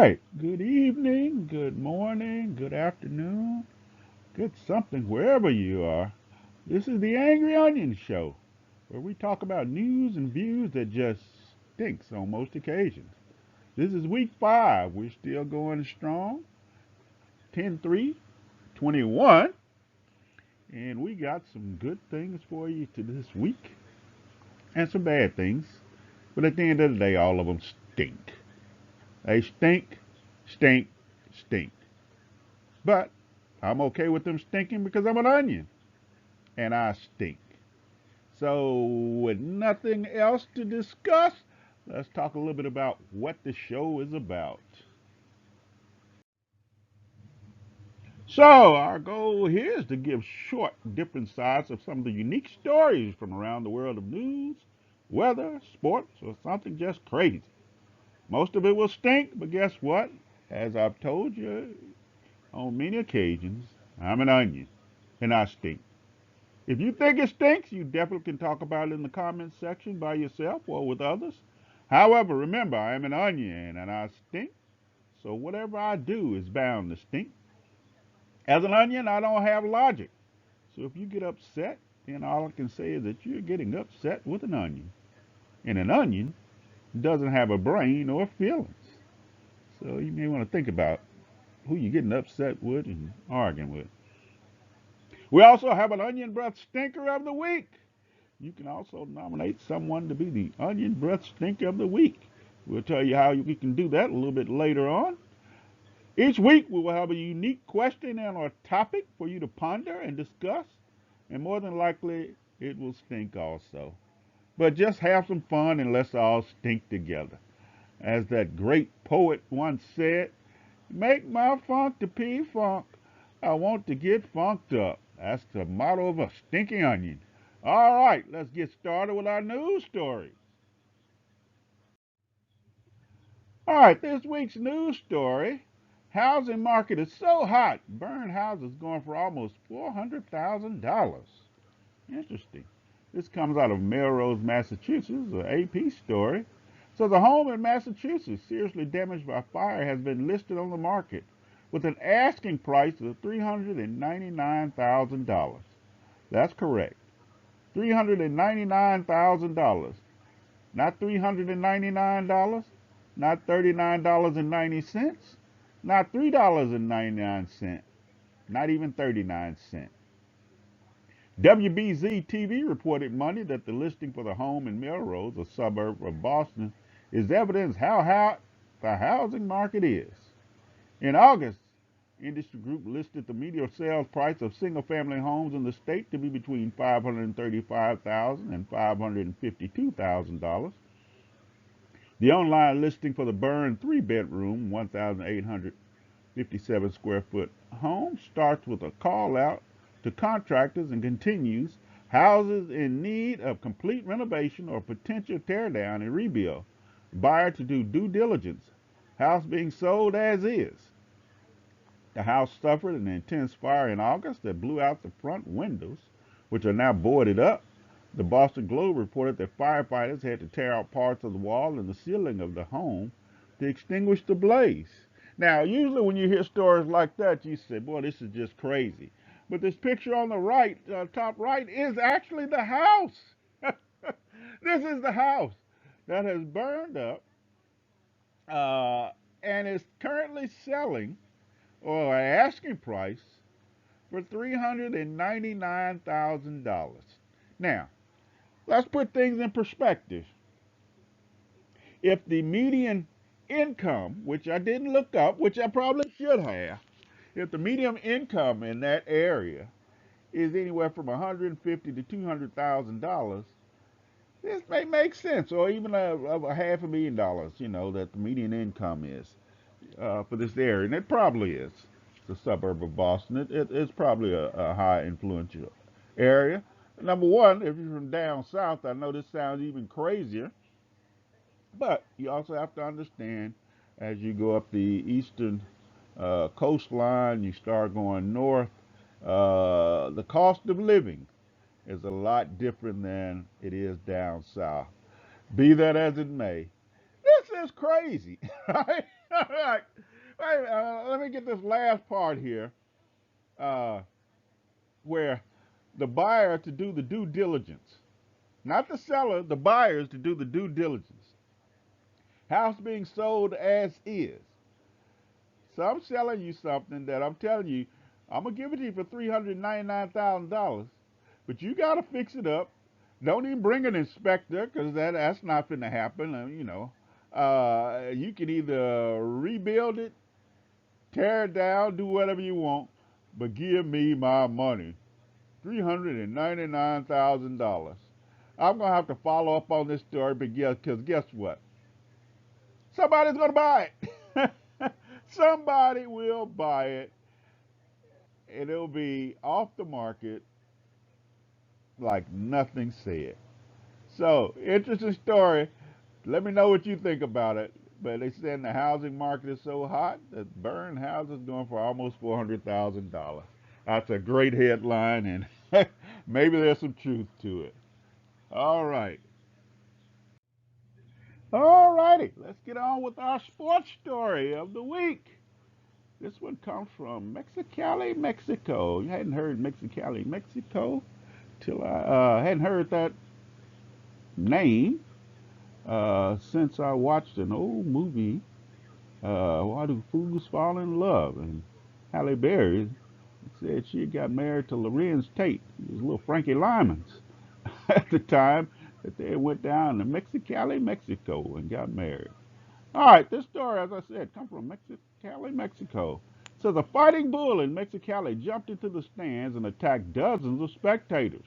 right. Good evening, good morning, good afternoon, good something wherever you are. This is the Angry Onion Show, where we talk about news and views that just stinks on most occasions. This is week 5. We're still going strong. 10-3-21, and we got some good things for you to this week and some bad things. But at the end of the day, all of them stink. They stink, stink, stink. But I'm okay with them stinking because I'm an onion and I stink. So, with nothing else to discuss, let's talk a little bit about what the show is about. So, our goal here is to give short, different sides of some of the unique stories from around the world of news, weather, sports, or something just crazy. Most of it will stink, but guess what? As I've told you on many occasions, I'm an onion and I stink. If you think it stinks, you definitely can talk about it in the comments section by yourself or with others. However, remember, I am an onion and I stink, so whatever I do is bound to stink. As an onion, I don't have logic. So if you get upset, then all I can say is that you're getting upset with an onion. And an onion doesn't have a brain or feelings. So you may want to think about who you're getting upset with and arguing with. We also have an onion breath stinker of the week. You can also nominate someone to be the onion breath stinker of the week. We'll tell you how we can do that a little bit later on. Each week we will have a unique question and or topic for you to ponder and discuss, and more than likely it will stink also. But just have some fun and let's all stink together. As that great poet once said, make my funk to P funk. I want to get funked up. That's the motto of a stinking onion. All right, let's get started with our news story. All right, this week's news story. Housing market is so hot, burned houses going for almost $400,000. Interesting. This comes out of Melrose, Massachusetts, an AP story. So the home in Massachusetts seriously damaged by fire has been listed on the market with an asking price of $399,000. That's correct. $399,000. Not $399, not $39.90, not $3.99, not even 39¢. WBZ TV reported Monday that the listing for the home in Melrose, a suburb of Boston, is evidence how hot the housing market is. In August, industry group listed the median sales price of single-family homes in the state to be between $535,000 and $552,000. The online listing for the burned three-bedroom, 1,857 square foot home starts with a call out to contractors and continues houses in need of complete renovation or potential tear down and rebuild. Buyer to do due diligence. House being sold as is. The house suffered an intense fire in August that blew out the front windows, which are now boarded up. The Boston Globe reported that firefighters had to tear out parts of the wall and the ceiling of the home to extinguish the blaze. Now, usually when you hear stories like that, you say, boy, this is just crazy. But this picture on the right, top right, is actually the house. This is the house that has burned up uh, and is currently selling, or asking price, for $399,000. Now, let's put things in perspective. If the median income, which I didn't look up, which I probably should have, if the median income in that area is anywhere from 150 to $200,000, this may make sense, or even a half $1,000,000, that the median income is for this area, and it probably is. It's a suburb of Boston. It's probably a high influential area. Number one, if you're from down south, I know this sounds even crazier, but you also have to understand as you go up the eastern coastline, you start going north, the cost of living is a lot different than it is down south. Be that as it may, this is crazy, right? Like, wait, let me get this last part here, uh, where the buyer to do the due diligence, not the seller, the buyers to do the due diligence. House being sold as is. So I'm selling you something that I'm telling you, I'm gonna give it to you for $399,000, but you gotta fix it up. Don't even bring an inspector because that's not gonna happen. You can either rebuild it, tear it down, do whatever you want, but give me my money, $399,000. I'm gonna have to follow up on this story, because guess what? Somebody's gonna buy it. Somebody will buy it, and it'll be off the market like nothing said. So, interesting story. Let me know what you think about it. But they said the housing market is so hot that burned houses going for almost $400,000. That's a great headline, and maybe there's some truth to it. All right. All righty. Let's get on with our sports story of the week. This one comes from Mexicali, Mexico. You hadn't heard Mexicali, Mexico till I hadn't heard that name since I watched an old movie, Why Do Fools Fall in Love? And Halle Berry said she got married to Lorenz Tate. He was little Frankie Lyman's at the time that they went down to Mexicali, Mexico and got married. All right, this story, as I said, comes from Mexicali, Mexico. It says a fighting bull in Mexicali jumped into the stands and attacked dozens of spectators.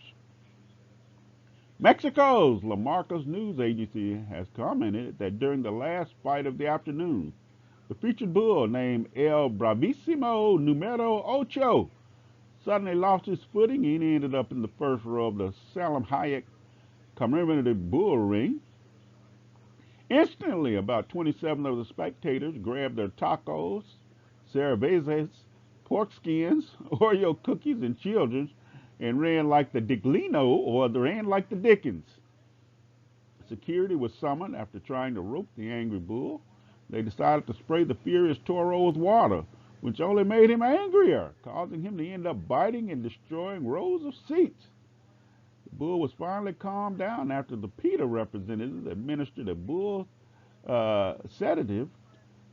Mexico's La Marcos news agency has commented that during the last fight of the afternoon, the featured bull named El Bravísimo Numero Ocho suddenly lost his footing and ended up in the first row of the Salem Hayek commemorative bull ring. Instantly, about 27 of the spectators grabbed their tacos, cervezas, pork skins, Oreo cookies, and children and ran like the Diglino or ran like the Dickens. Security was summoned after trying to rope the angry bull. They decided to spray the furious Toro with water, which only made him angrier, causing him to end up biting and destroying rows of seats. The bull was finally calmed down after the PETA representatives administered a bull sedative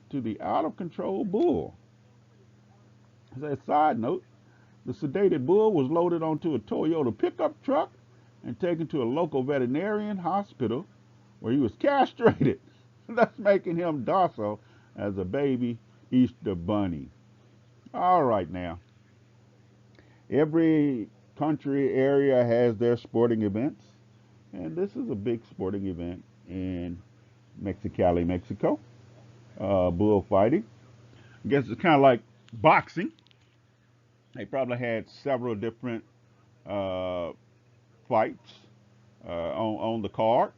to the out of control bull. As a side note, the sedated bull was loaded onto a Toyota pickup truck and taken to a local veterinarian hospital where he was castrated, thus making him docile as a baby Easter bunny. All right, now, every country area has their sporting events, and this is a big sporting event in Mexicali, Mexico. Bullfighting. I guess it's kind of like boxing. They probably had several different uh, fights on the card,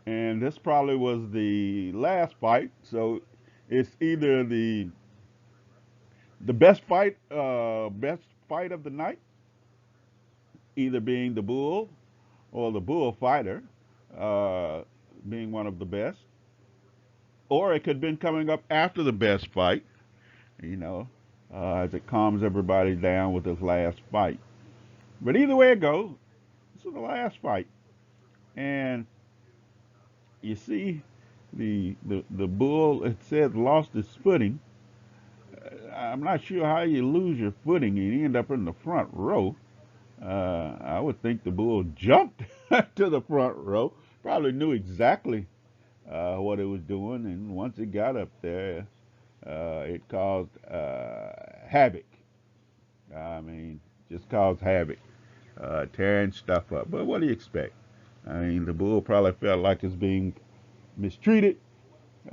and this probably was the last fight. So it's either the best fight of the night, either being the bull or the bullfighter uh, being one of the best, or it could have been coming up after the best fight. You know, as it calms everybody down with this last fight. But either way it goes, this is the last fight, and you see the bull. It said lost his footing. I'm not sure how you lose your footing and you end up in the front row. I would think the bull jumped to the front row. Probably knew exactly what it was doing, and once it got up there, it caused havoc. I mean, just caused havoc, tearing stuff up. But what do you expect? I mean, the bull probably felt like it's being mistreated.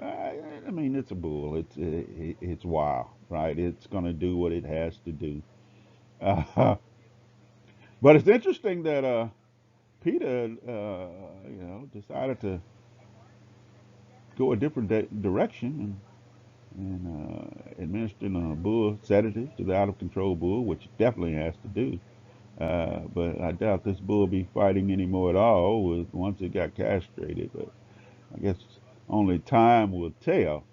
I mean, it's a bull. It's wild, right? It's going to do what it has to do. Uh, but it's interesting that PETA, decided to go a different direction and administering a bull sedative to the out of control bull, which it definitely has to do. But I doubt this bull will be fighting anymore at all once it got castrated. But I guess Only time will tell.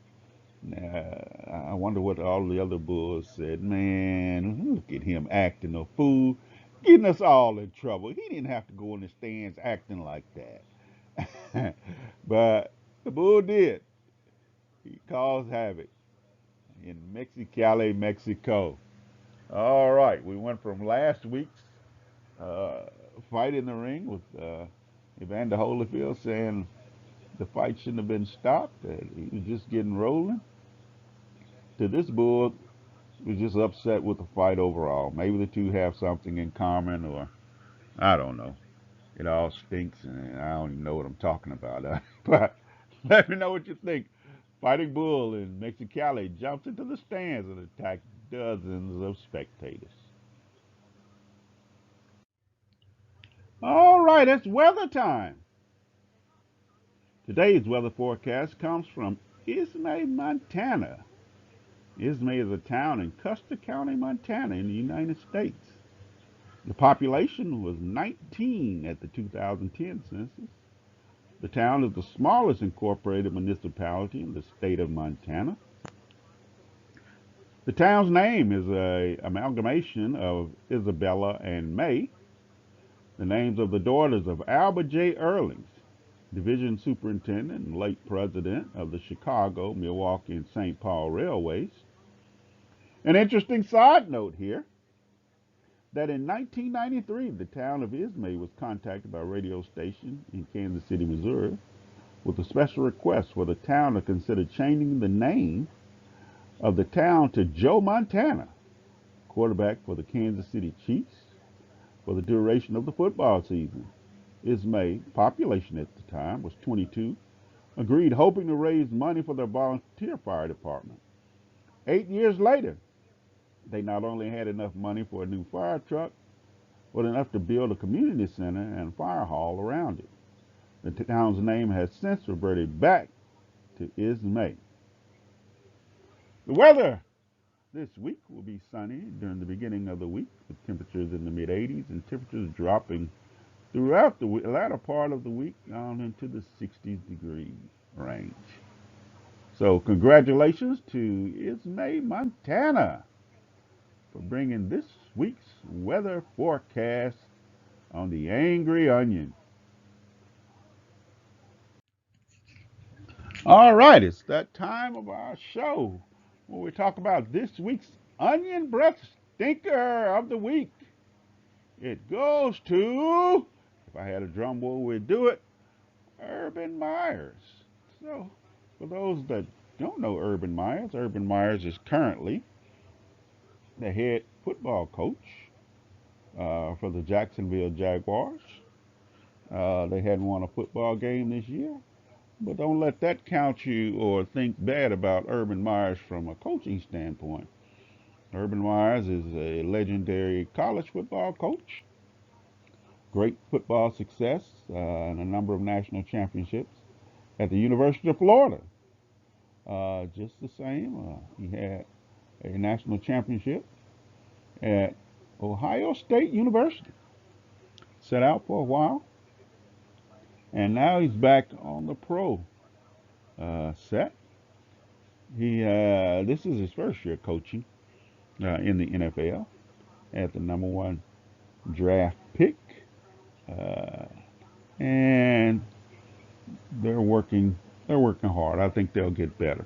I wonder what all the other bulls said. Man, look at him acting a fool, getting us all in trouble. He didn't have to go in the stands acting like that. But the bull did. He caused havoc in Mexicali, Mexico. All right, we went from last week's uh, fight in the ring with Evander Holyfield saying the fight shouldn't have been stopped, that he was just getting rolling, to this bull was just upset with the fight overall. Maybe the two have something in common, or I don't know. It all stinks, and I don't even know what I'm talking about. But let me know what you think. Fighting Bull in Mexicali jumps into the stands and attacks dozens of spectators. All right, it's weather time. Today's weather forecast comes from Ismay, Montana. Ismay is a town in Custer County, Montana, in the United States. The population was 19 at the 2010 census. The town is the smallest incorporated municipality in the state of Montana. The town's name is an amalgamation of Isabella and May, the names of the daughters of Albert J. Earlings, division superintendent and late president of the Chicago, Milwaukee, and St. Paul Railways. An interesting side note here that in 1993, the town of Ismay was contacted by a radio station in Kansas City, Missouri, with a special request for the town to consider changing the name of the town to Joe Montana, quarterback for the Kansas City Chiefs, for the duration of the football season. Ismay, population at the time was 22, agreed, hoping to raise money for their volunteer fire department. 8 years later, they not only had enough money for a new fire truck, but enough to build a community center and fire hall around it. The town's name has since reverted back to Ismay. The weather this week will be sunny during the beginning of the week, with temperatures in the mid 80s and temperatures dropping throughout the latter part of the week down into the 60s degree range. So, congratulations to Ismay, Montana, for bringing this week's weather forecast on the Angry Onion. All right, it's that time of our show where we talk about this week's Onion Breath Stinker of the Week. It goes to, if I had a drum roll, we'd do it, Urban Myers. So, for those that don't know Urban Myers is currently the head football coach for the Jacksonville Jaguars. They hadn't won a football game this year, but don't let that count you or think bad about Urban Myers from a coaching standpoint. Urban Myers is a legendary college football coach, great football success, and a number of national championships at the University of Florida. Just the same, he had a national championship at Ohio State University. Set out for a while, and now he's back on the pro set. This is his first year coaching in the NFL at the number one draft pick, uh, and they're working they're working hard. I think they'll get better.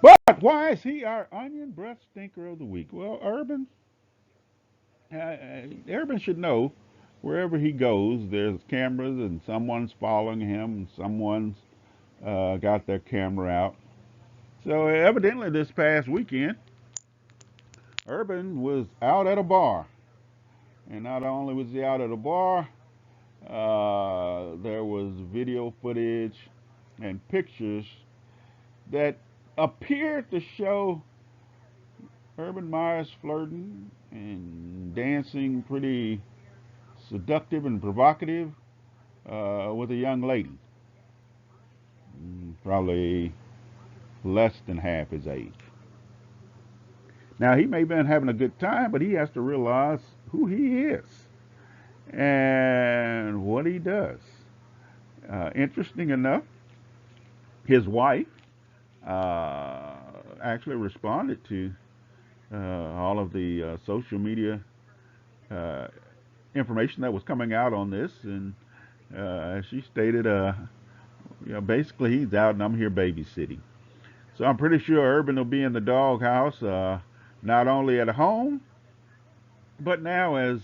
But why is he our onion breath stinker of the week? Well, Urban should know wherever he goes, there's cameras and someone's following him, and someone's got their camera out. So evidently, this past weekend, Urban was out at a bar, and not only was he out at a bar, there was video footage and pictures that appeared to show Urban Myers flirting and dancing pretty seductive and provocative with a young lady, probably less than half his age. Now, he may have been having a good time, but he has to realize who he is and what he does. Interesting enough, His wife uh, actually responded to all of the social media uh, information that was coming out on this, and she stated, basically he's out and I'm here babysitting. So I'm pretty sure Urban will be in the doghouse, not only at home, but now as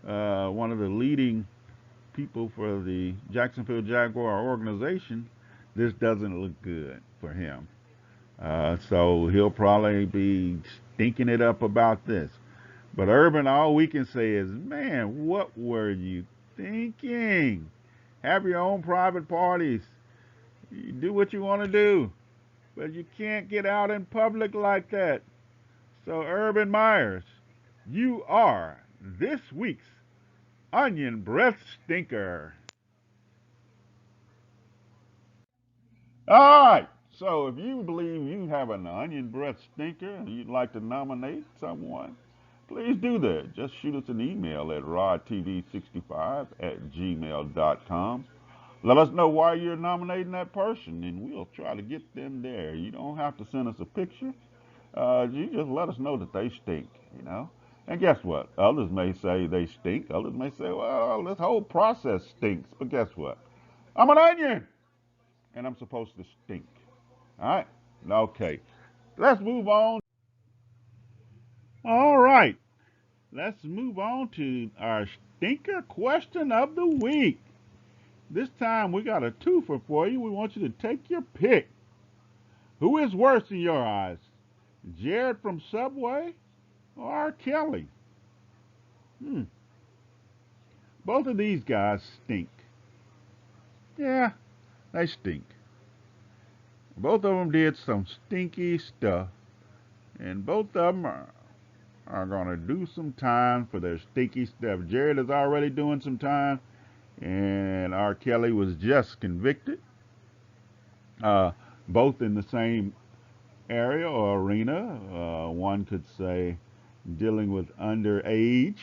one of the leading people for the Jacksonville Jaguar organization. This doesn't look good for him. So he'll probably be stinking it up about this. But Urban, all we can say is, man, what were you thinking? Have your own private parties. You do what you want to do, but you can't get out in public like that. So, Urban Myers, you are this week's Onion Breath Stinker. All right. So, if you believe you have an onion breath stinker and you'd like to nominate someone, please do that. Just shoot us an email at rodtv65@gmail.com. Let us know why you're nominating that person, and we'll try to get them there. You don't have to send us a picture. You just let us know that they stink, you know. And guess what? Others may say they stink. Others may say, well, this whole process stinks. But guess what? I'm an onion, and I'm supposed to stink. All right? Okay. Let's move on. All right. Let's move on to our stinker question of the week. This time we got a twofer for you. We want you to take your pick. Who is worse in your eyes? Jared from Subway or R. Kelley? Hmm. Both of these guys stink. Yeah, they stink. Both of them did some stinky stuff, and both of them are going to do some time for their stinky stuff. Jared is already doing some time, and R. Kelley was just convicted. Uh, Both in the same area or arena. One could say dealing with underage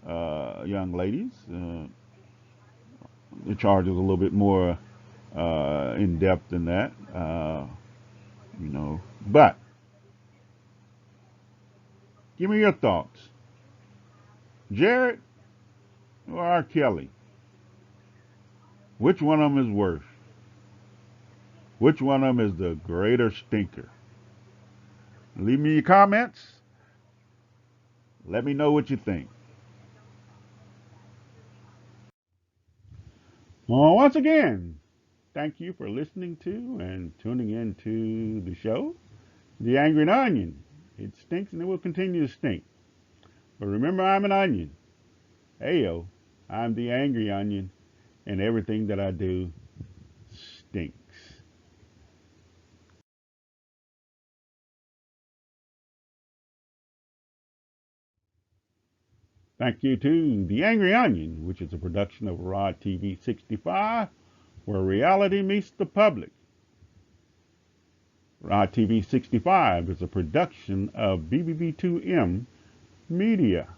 young ladies. The charge is a little bit more in depth than that, you know. But give me your thoughts. Jared or R. Kelley? Which one of them is worse? Which one of them is the greater stinker? Leave me your comments. Let me know what you think. Well, once again, thank you for listening to and tuning in to the show, The Angry Onion. It stinks and it will continue to stink. But remember, I'm an onion. Ayo, I'm the angry onion, and everything that I do stinks. Thank you to The Angry Onion, which is a production of Rod TV 65, where reality meets the public. Rod TV 65 is a production of BBB2M Media.